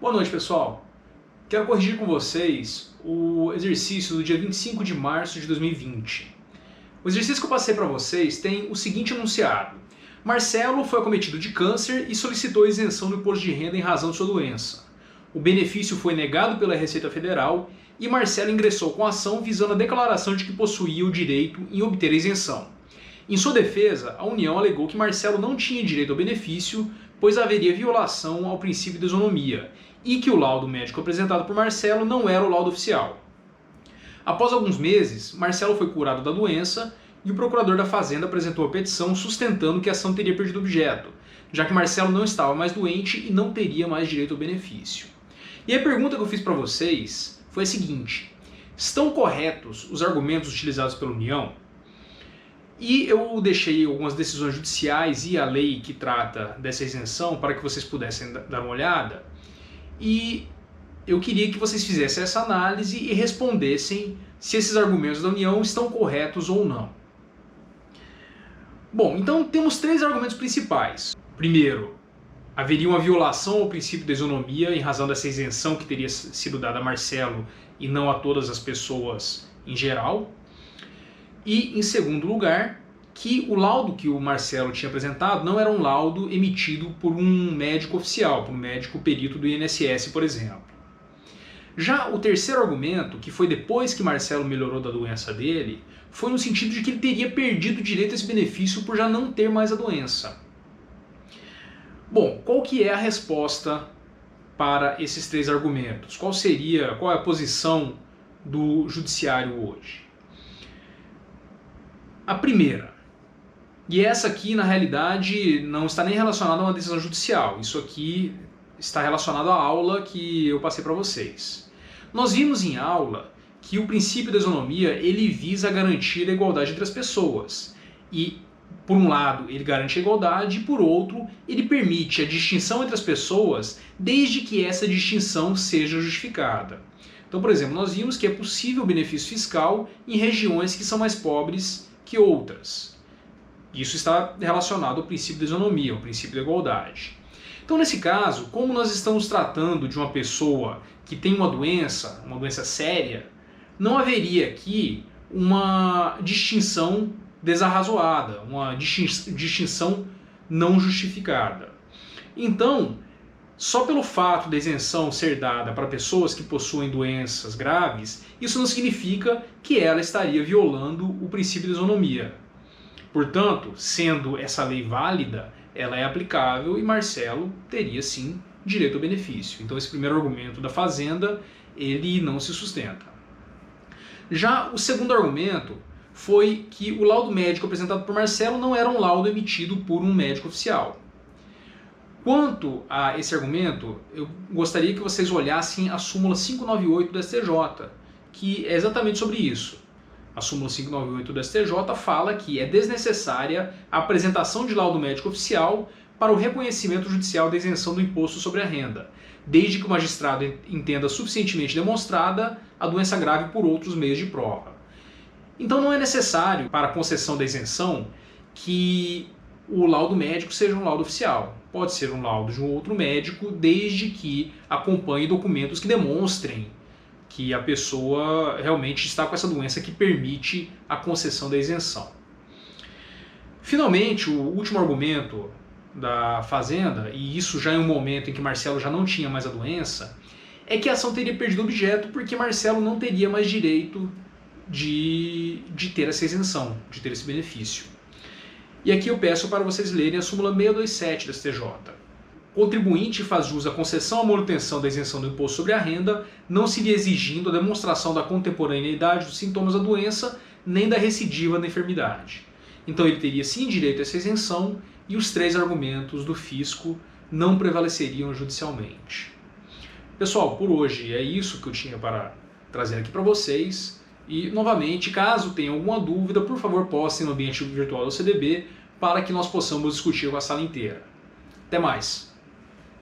Boa noite, pessoal. Quero corrigir com vocês o exercício do dia 25 de março de 2020. O exercício que eu passei para vocês tem o seguinte enunciado. Marcelo foi acometido de câncer e solicitou isenção do imposto de renda em razão de sua doença. O benefício foi negado pela Receita Federal e Marcelo ingressou com a ação visando a declaração de que possuía o direito em obter a isenção. Em sua defesa, a União alegou que Marcelo não tinha direito ao benefício, pois haveria violação ao princípio de isonomia, e que o laudo médico apresentado por Marcelo não era o laudo oficial. Após alguns meses, Marcelo foi curado da doença e o procurador da Fazenda apresentou a petição sustentando que a ação teria perdido objeto, já que Marcelo não estava mais doente e não teria mais direito ao benefício. E a pergunta que eu fiz para vocês foi a seguinte: estão corretos os argumentos utilizados pela União? E eu deixei algumas decisões judiciais e a lei que trata dessa isenção para que vocês pudessem dar uma olhada. E eu queria que vocês fizessem essa análise e respondessem se esses argumentos da União estão corretos ou não. Bom, então temos três argumentos principais. Primeiro, haveria uma violação ao princípio da isonomia em razão dessa isenção que teria sido dada a Marcelo e não a todas as pessoas em geral. E, em segundo lugar, que o laudo que o Marcelo tinha apresentado não era um laudo emitido por um médico oficial, por um médico perito do INSS, por exemplo. Já o terceiro argumento, que foi depois que Marcelo melhorou da doença dele, foi no sentido de que ele teria perdido o direito a esse benefício por já não ter mais a doença. Bom, qual que é a resposta para esses três argumentos? Qual é a posição do judiciário hoje? A primeira, e essa aqui na realidade não está nem relacionada a uma decisão judicial, isso aqui está relacionado à aula que eu passei para vocês. Nós vimos em aula que o princípio da isonomia ele visa garantir a igualdade entre as pessoas. E, por um lado, ele garante a igualdade e, por outro, ele permite a distinção entre as pessoas desde que essa distinção seja justificada. Então, por exemplo, nós vimos que é possível o benefício fiscal em regiões que são mais pobres que outras. Isso está relacionado ao princípio da isonomia, ao princípio da igualdade. Então, nesse caso, como nós estamos tratando de uma pessoa que tem uma doença séria, não haveria aqui uma distinção desarrazoada, uma distinção não justificada. Então, só pelo fato da isenção ser dada para pessoas que possuem doenças graves, isso não significa que ela estaria violando o princípio da isonomia. Portanto, sendo essa lei válida, ela é aplicável e Marcelo teria sim direito ao benefício. Então esse primeiro argumento da Fazenda, ele não se sustenta. Já o segundo argumento foi que o laudo médico apresentado por Marcelo não era um laudo emitido por um médico oficial. Quanto a esse argumento, eu gostaria que vocês olhassem a súmula 598 do STJ, que é exatamente sobre isso. A súmula 598 do STJ fala que é desnecessária a apresentação de laudo médico oficial para o reconhecimento judicial da isenção do imposto sobre a renda, desde que o magistrado entenda suficientemente demonstrada a doença grave por outros meios de prova. Então não é necessário, para a concessão da isenção, que o laudo médico seja um laudo oficial. Pode ser um laudo de um outro médico, desde que acompanhe documentos que demonstrem que a pessoa realmente está com essa doença que permite a concessão da isenção. Finalmente, o último argumento da Fazenda, e isso já em um momento em que Marcelo já não tinha mais a doença, é que a ação teria perdido objeto porque Marcelo não teria mais direito de ter essa isenção, de ter esse benefício. E aqui eu peço para vocês lerem a súmula 627 da STJ. O contribuinte faz jus à concessão à manutenção da isenção do imposto sobre a renda, não se lhe exigindo a demonstração da contemporaneidade dos sintomas da doença, nem da recidiva da enfermidade. Então ele teria sim direito a essa isenção e os três argumentos do fisco não prevaleceriam judicialmente. Pessoal, por hoje é isso que eu tinha para trazer aqui para vocês. E, novamente, caso tenham alguma dúvida, por favor, postem no ambiente virtual do CDB para que nós possamos discutir com a sala inteira. Até mais!